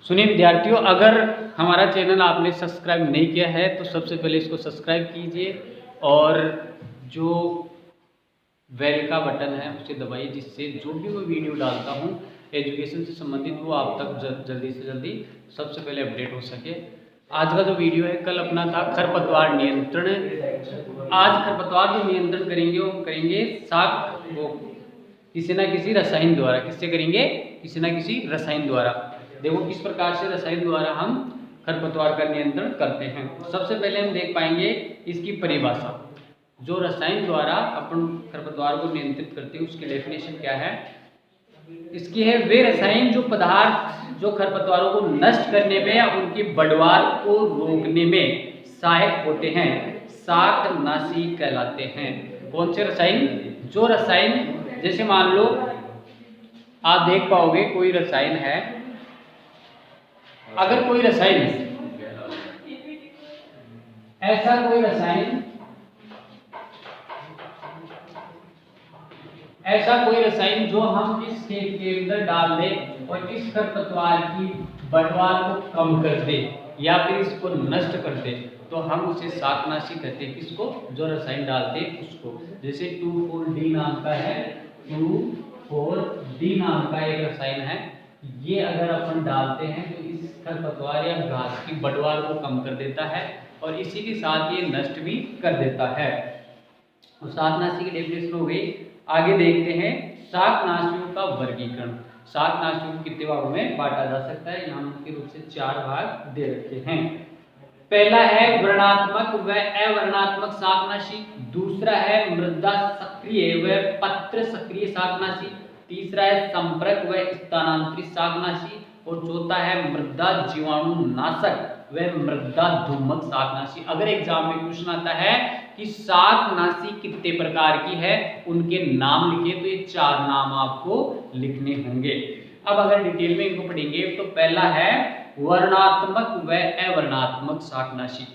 सुनिए विद्यार्थियों, अगर हमारा चैनल आपने सब्सक्राइब नहीं किया है तो सबसे पहले इसको सब्सक्राइब कीजिए और जो बेल का बटन है उसे दबाइए, जिससे जो भी मैं वीडियो डालता हूँ एजुकेशन से संबंधित वो आप तक जल्दी से जल्दी सबसे पहले अपडेट हो सके। आज का जो वीडियो है, कल अपना था खरपतवार नियंत्रण। आज खरपतवार जो नियंत्रण करेंगे वो करेंगे किसी ना किसी रसायन द्वारा। किससे करेंगे? किसी ना किसी रसायन द्वारा। देखो किस प्रकार से रसायन द्वारा हम खरपतवार का नियंत्रण करते हैं। सबसे पहले हम देख पाएंगे इसकी परिभाषा। जो रसायन द्वारा अपन खरपतवार को नियंत्रित करते हैं उसकी डेफिनेशन क्या है? इसकी है वे रसायन जो पदार्थ जो खरपतवारों को नष्ट करने में या उनकी बढ़वार को रोकने में सहायक होते हैं शाकनाशी कहलाते हैं। कौन से रसायन? जो रसायन, जैसे मान लो आप देख पाओगे कोई रसायन है, अगर कोई रसायन ऐसा कोई रसायन जो हम इस खेत के अंदर डाल दें और इस खरपतवार की बढ़वार को कम कर दे या फिर इसको नष्ट कर दे तो हम उसे शाकनाशी कहते हैं। किसको? जो रसायन डालते हैं उसको। जैसे 2,4-D नाम का है, 2,4-D नाम का एक रसायन है। ये अगर अपन डालते हैं तो इस खरपतवार या घास की बढ़वार को कम कर देता है और इसी के साथ ये नष्ट भी कर देता है। तो शाकनाशी की डेफिनेशन हो गई। आगे देखते हैं शाकनाशियों का वर्गीकरण। शाकनाशियों को कितने भागों में बांटा जा सकता है? यहाँ मुख्य रूप से 4 भाग दे रखे हैं। पहला है वर्णात्मक व अवर्णात्मक शाकनाशी, दूसरा है मृदा सक्रिय व पत्र सक्रिय शाकनाशी, तीसरा है संपर्क व स्थानांतरित शाकनाशी और चौथा है मृदा जीवाणुनाशक व मृदा धूमक शाकनाशी। अगर एग्जाम में क्वेश्चन आता है कि शाकनाशी कितने प्रकार की है, उनके नाम लिखिए, तो ये 4 नाम आपको लिखने होंगे। अब अगर डिटेल में इनको पढ़ेंगे तो पहला है वर्णात्मक व अवर्णात्मक शाकनाशी।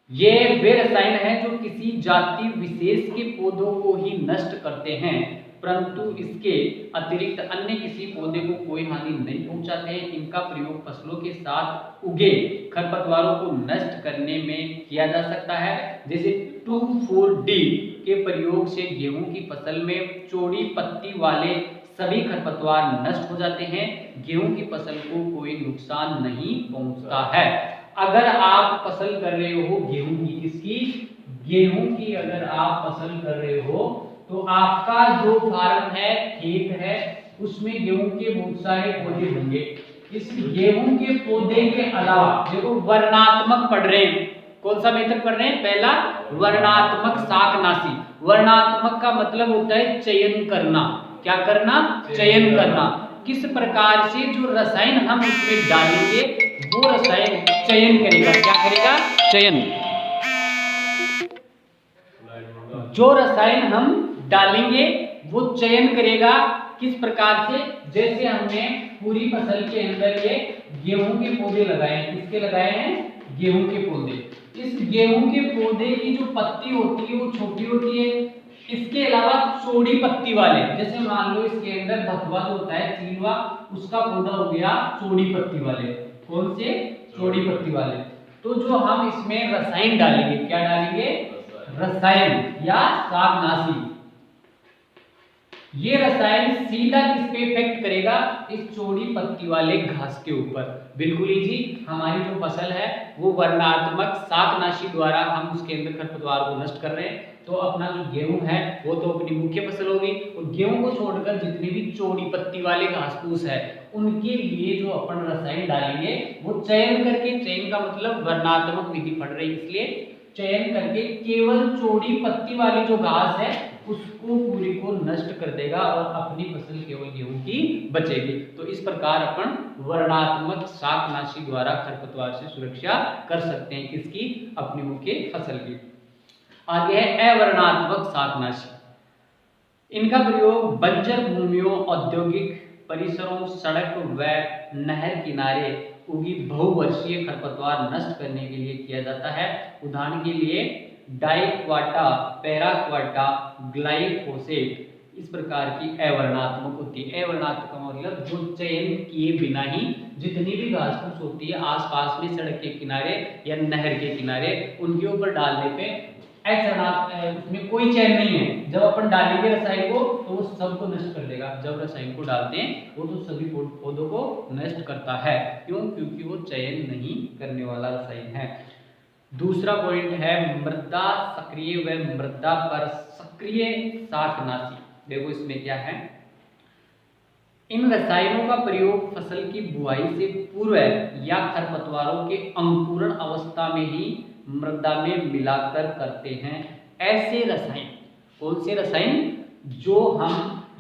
ये वे रसायन हैं जो किसी जाति विशेष के पौधों को ही नष्ट करते हैं परंतु इसके अतिरिक्त अन्य किसी पौधे को कोई हानि नहीं पहुंचाते हैं। इनका प्रयोग फसलों के साथ उगे खरपतवारों को नष्ट करने में किया जा सकता है। जैसे 2,4-D के प्रयोग से गेहूं की फसल में चौड़ी पत्ती वाले सभी खरपतवार नष्ट हो जाते हैं। गेहूं की फसल को कोई नुकसान नहीं पहुंचता है। अगर आप फसल कर रहे हो गेहूं की, किसकी? गेहूं की अगर आप फसल कर रहे हो तो आपका जो फार्म है, खेत है, उसमें गेहूं के बहुत सारे पौधे होंगे। इस गेहूं के पौधे के अलावा देखो वर्णात्मक पढ़ रहे हैं। कौन सा मेथड पढ़ रहे हैं? पहला वर्णात्मक शाकनाशी। वर्णात्मक का मतलब होता है चयन करना। क्या करना? चयन करना। किस प्रकार से जो रसायन हम उसमें डालेंगे वो रसायन चयन करेगा। क्या करेगा? चयन। जो रसायन हम डालेंगे वो चयन करेगा। किस प्रकार से? जैसे हमने पूरी फसल के अंदर ये गेहूं के पौधे लगाए हैं। किसके लगाए हैं? गेहूं के पौधे। इस गेहूं के पौधे की जो पत्ती होती है वो छोटी होती है। इसके अलावा चौड़ी पत्ती वाले, जैसे मान लो इसके अंदर भथवा जो होता है चीनवा, उसका पौधा हो गया चौड़ी पत्ती वाले। कौन से? चौड़ी पत्ती वाले। तो जो हम इसमें रसायन डालेंगे, क्या डालेंगे? रसायन या शाकनाशी। ये रसायन सीधा किस पे इफेक्ट करेगा? इस चौड़ी पत्ती वाले घास के ऊपर। बिल्कुल ही जी, हमारी जो फसल है वो वर्णात्मक शाकनाशी द्वारा हम उसके अंदर खरपतवार को नष्ट कर रहे हैं। तो अपना जो गेहूं है वो तो अपनी मुख्य फसल होगी और गेहूं को छोड़कर जितनी भी चौड़ी पत्ती वाले घास फूस है उनके लिए जो अपन रसायन डालेंगे वो चयन करके, चयन का मतलब वर्णात्मक विधि पढ़ रही इसलिए चयन करके केवल चौड़ी पत्ती वाली जो घास है उसको पूरी को नष्ट कर देगा और अपनी फसल केवल गेहूं की बचेगी। तो इस प्रकार अपन वर्णात्मक शाकनाशी द्वारा खरपतवार से सुरक्षा कर सकते हैं। किसकी? अपनी मुख्य फसल की। आगे है अवर्णात्मक शाकनाशी। इनका प्रयोग बंजर भूमियों, औद्योगिक परिसरों, सड़क व नहर किनारे उगी बहुवर्षीय खरपतवार नष्ट करने के लिए किया जाता है। उदाहरण के लिए डाइक्वाटा, पैराक्वाटा, ग्लाइफोसेट इस प्रकार की अवर्णात्मक होती है। अवर्णात्मक का मतलब जो चयन किए बिना ही जितनी भी घास फूस होती है आसपास में सड़क के किनारे या नहर के किनारे उनके ऊपर डालने पे उसमें कोई चयन नहीं है। जब अपन डालेंगे रसायन को तो वो सबको नष्ट कर देगा। जब रसायन को डालते हैं वो तो सभी पौधों को नष्ट करता है। क्यों? क्योंकि वो चयन नहीं करने वाला रसायन है। दूसरा पॉइंट है मृदा सक्रिय व मृदा पर सक्रिय शाकनाशी। देखो इसमें क्या है, इन रसायनों का प्रयोग फसल की बुआई से पूर्व या खरपतवारों के अंकुरण अवस्था में ही मृदा में मिलाकर करते हैं। ऐसे रसायन, कौन से रसायन? जो हम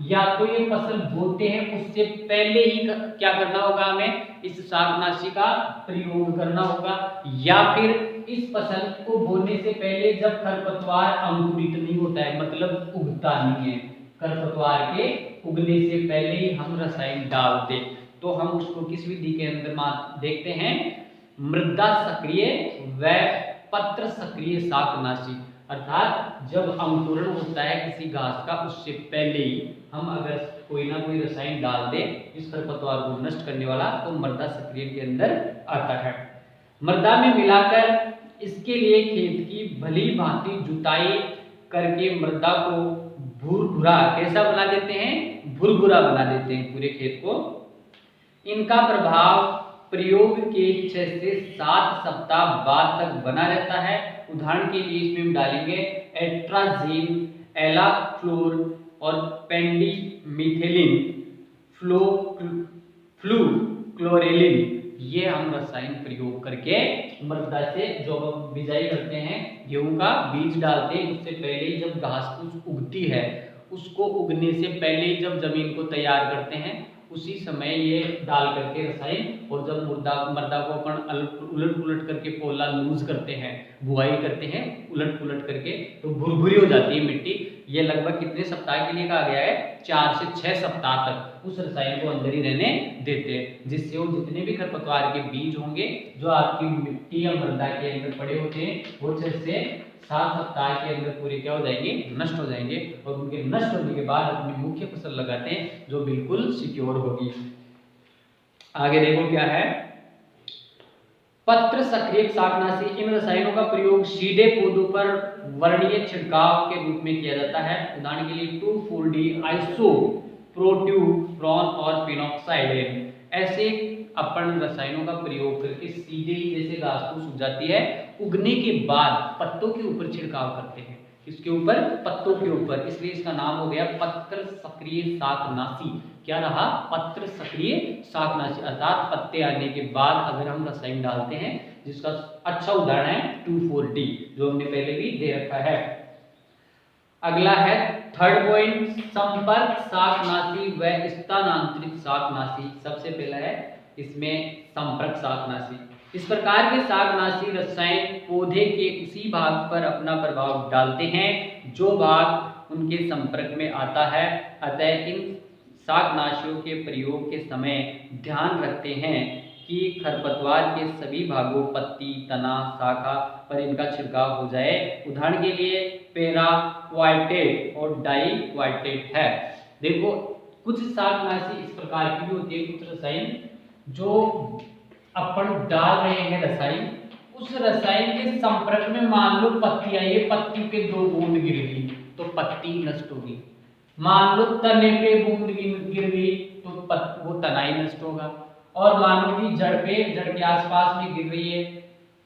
या तो ये फसल बोते हैं उससे पहले ही क्या करना होगा, हमें इस शाकनाशी का प्रयोग करना होगा, या फिर इस फसल को बोने से पहले जब खरपतवार अंकुरित नहीं होता है, मतलब उगता नहीं है, खरपतवार के उगने से पहले ही हम रसायन डाल दें, तो हम उसको किस विधि के अंदर देखते हैं? मृदा सक्रिय व पत्र सक्रिय शाकनाशी। अर्थात जब अंकुरण होता है किसी घास का उससे पहले ही हम अगर कोई ना कोई रसायन डाल दें इस खरपतवार को नष्ट करने वाला, तो मृदा सक्रिय के अंदर आता है। मृदा में मिलाकर इसके लिए खेत की भली भांति जुताई करके मृदा को भुरभुरा कैसा बना देते हैं? भुरभुरा बना देते हैं पूरे खेत को। इनका प्रभाव प्रयोग के 6 से 7 सप्ताह बाद तक बना रहता है। उदाहरण के लिए इसमें हम डालेंगे एट्राजीन, एलाफ्लोर और पेंडिमिथेलिन, फ्लूक्लोरेलिन, ये हम रसायन प्रयोग करके मृदा से जो हम बिजाई करते हैं, गेहूं का बीज डालते हैं, उससे पहले ही जब घास फूस उगती है उसको उगने से पहले ही जब जमीन को तैयार करते हैं उसी समय ये डाल करके रसायन, और जब मृदा को अपन उलट पुलट करके पोला लूज करते हैं, बुआई करते हैं उलट पुलट करके, तो भुरभुरी हो जाती है मिट्टी। ये लगभग कितने सप्ताह के लिए कहा गया है? 4 से 6 सप्ताह तक उस रसायन को अंदर ही रहने देते हैं, जिससे वो जितने भी खरपतवार के बीज होंगे जो आपकी मिट्टी या मृदा के अंदर पड़े होते हैं वो 6 से 7 सप्ताह के अंदर पूरे क्या हो जाएंगे? नष्ट हो जाएंगे। और उनके नष्ट होने के बाद अपनी मुख्य फसल लगाते हैं जो बिल्कुल सिक्योर होगी। आगे देखो क्या है, पत्र सक्रिय शाकनाशी। इन रसायनों का प्रयोग सीधे पौधों पर वर्णीय छिड़काव के रूप में किया जाता है। उदाहरण के लिए 2,4-D आइसोप्रोट्यूरॉन और फिनोक्साइड। ऐसे अपन रसायनों का प्रयोग करके सीधे ही जैसे घास फूस उग जाती है, उगने के बाद पत्तों के ऊपर छिड़काव करते हैं। इसके ऊपर? पत्तों के ऊपर, इसलिए इसका नाम हो गया पत्र सक्रिय शाकनाशी। क्या रहा? पत्र सक्रिय शाकनाशी। अर्थात पत्ते आने के बाद अगर हम रसायन डालते हैं, जिसका अच्छा उदाहरण है 2,4-D जो हमने पहले भी दे रखा है। अगला है थर्ड पॉइंट, संपर्क शाकनाशी व स्थानांतरित शाकनाशी। सबसे पहला है इसमें संपर्क शाकनाशी। इस प्रकार के शाकनाशी रसायन पौधे के उसी भाग पर अपना प्रभाव डालते हैं जो भाग उनके संपर्क में आता है। अतः इन शाकनाशियों के प्रयोग के समय ध्यान रखते हैं कि खरपतवार के सभी भागों, पत्ती, तना, शाखा पर इनका छिड़काव हो जाए। उदाहरण के लिए पेराक्वाइटेट और डाइक्वाइटेट है। देखो कुछ शाकनाशी इस प्रकार की भी होती है, कुछ रसायन जो अपन डाल रहे हैं रसायन, उस रसायन के संपर्क में मान लो पत्ती आई है, पत्ती पे 2 बूंद गिर गई तो पत्ती नष्ट होगी। मान लो तने पे बूंद गिर गई तो वो तना ही नष्ट होगा। और मान लो कि जड़ के आसपास में गिर रही है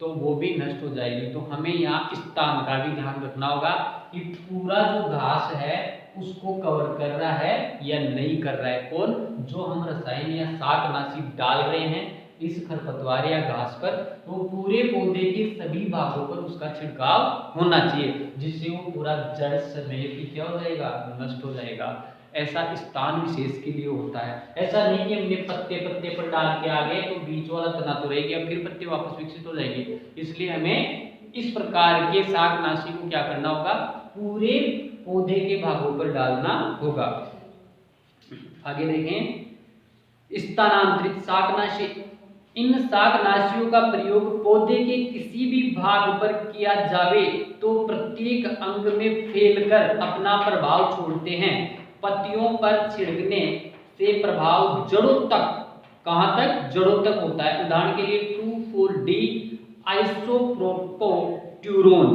तो वो भी नष्ट हो जाएगी। तो हमें यहाँ स्थान का भी ध्यान रखना होगा कि पूरा जो घास है उसको कवर कर रहा है या नहीं कर रहा है कौन? जो हम रसायन या शाकनाशी डाल रहे हैं इस खरपतवार या घास पर, तो पूरे पौधे के सभी भागों पर उसका छिड़काव होना चाहिए, जिससे वो पूरा जड़ समेत ही क्या हो जाएगा? नष्ट हो जाएगा। ऐसा स्थान विशेष के लिए होता है। ऐसा नहीं कि हमने पत्ते पर डाल के आ गए तो बीच वाला तना तो रहेगा, फिर पत्ते वापस विकसित हो जाएंगे। इसलिए हमें इस प्रकार के शाकनाशी को क्या करना होगा? पूरे पौधे के भागों पर डालना होगा। आगे देखें, स्थानांतरित शाकनाशी। इन शाकनाशियों का प्रयोग पौधे के किसी भी भाग पर किया जावे तो प्रत्येक अंग में फैलकर अपना प्रभाव छोड़ते हैं। पत्तियों पर छिड़कने से प्रभाव जड़ों तक, कहां तक, जड़ों तक होता है। उदाहरण के लिए 2,4-D आइसोप्रोपोट्यूरोन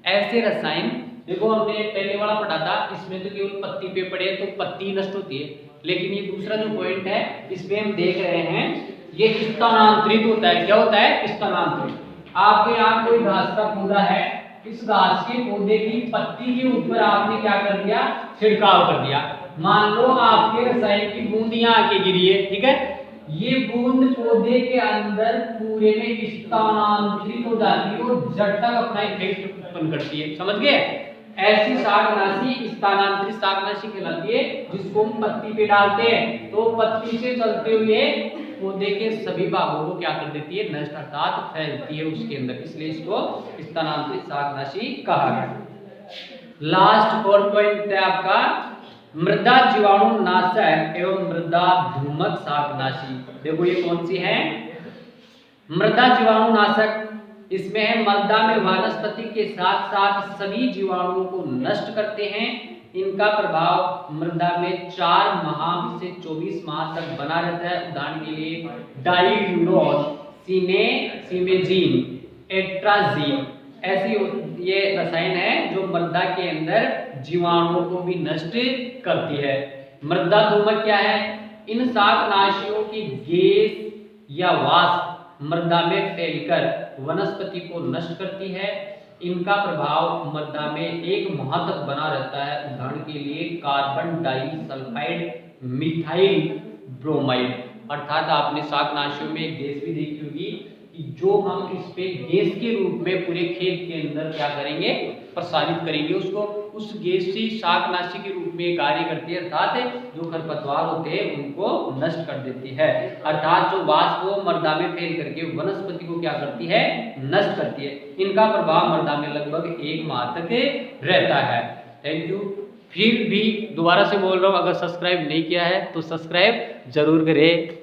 ऐसे रसायन, देखो हमने पहले वाला पढ़ा था, इसमें तो केवल पत्ती पे पड़े तो पत्ती नष्ट होती है, लेकिन ये दूसरा जो पॉइंट है इसमें हम देख रहे हैं ये स्थानांतरित होता है। क्या होता है? स्थानांतरित। आपके यहाँ कोई घास का पौधा है, इस घास के पौधे की पत्ती के ऊपर आपने क्या कर दिया? छिड़काव कर दिया। मान लो आपके रसायन की बूंद यहाँ आके गिरी है, ठीक है, ये बूंद पौधे के अंदर पूरे में स्थानांतरित हो जाती है और जड़ तक अपना इफेक्ट उत्पन्न करती है। समझ गए? ऐसी शाकनाशी स्थानांतरित शाकनाशी कहलाती है, जिसको हम पत्ती पे डालते हैं तो पत्ती से चलते हुए पौधे के सभी भागों को क्या कर देती है? नष्ट, अर्थात फैलती है उसके अंदर, इसलिए इसको स्थानांतरित शाकनाशी कहा गया। लास्ट 4 पॉइंट है आपका मृदा जीवाणु नाशक एवं मृदा धूमक शाकनाशी। देखो ये कौन सी है? मृदा जीवाणु नाशक। इसमें है मृदा में वनस्पति के साथ साथ सभी जीवाणुओं को नष्ट करते हैं। इनका प्रभाव मृदा में 4 माह से 24 माह तक बना रहता है। उदाहरण के लिए डाइल्यूरोन, सिमेजीन, एट्राजीन, ऐसी ये रसायन है जो मृदा के अंदर जीवाणुओं को भी नष्ट करती है। मृदा धूमक क्या है? इन शाकनाशियों की गैस या वाष्प मृदा में फैलकर वनस्पति को नष्ट करती है। इनका प्रभाव मृदा में 1 माह तक बना रहता है। उदाहरण के लिए कार्बन डाइसल्फाइड, मिथाइल ब्रोमाइड। अर्थात आपने शाकनाशियों में एक गैस भी देखी होगी कि जो हम इस पे गैस के रूप में पूरे खेत के अंदर क्या करेंगे? प्रसारित करेंगे उसको। उस गैस से शाकनाशी के रूप में कार्य करती है, अर्थात जो खरपतवार होते हैं उनको नष्ट कर देती है। अर्थात जो वाष्प वो मृदा में फैल करके वनस्पति को क्या करती है? नष्ट करती है। इनका प्रभाव मृदा में लगभग 1 माह तक रहता है। Thank you. फिर भी दोबारा से बोल रहा हूँ, अगर सब्सक्राइब नहीं किया है तो सब्सक्राइब जरूर करें।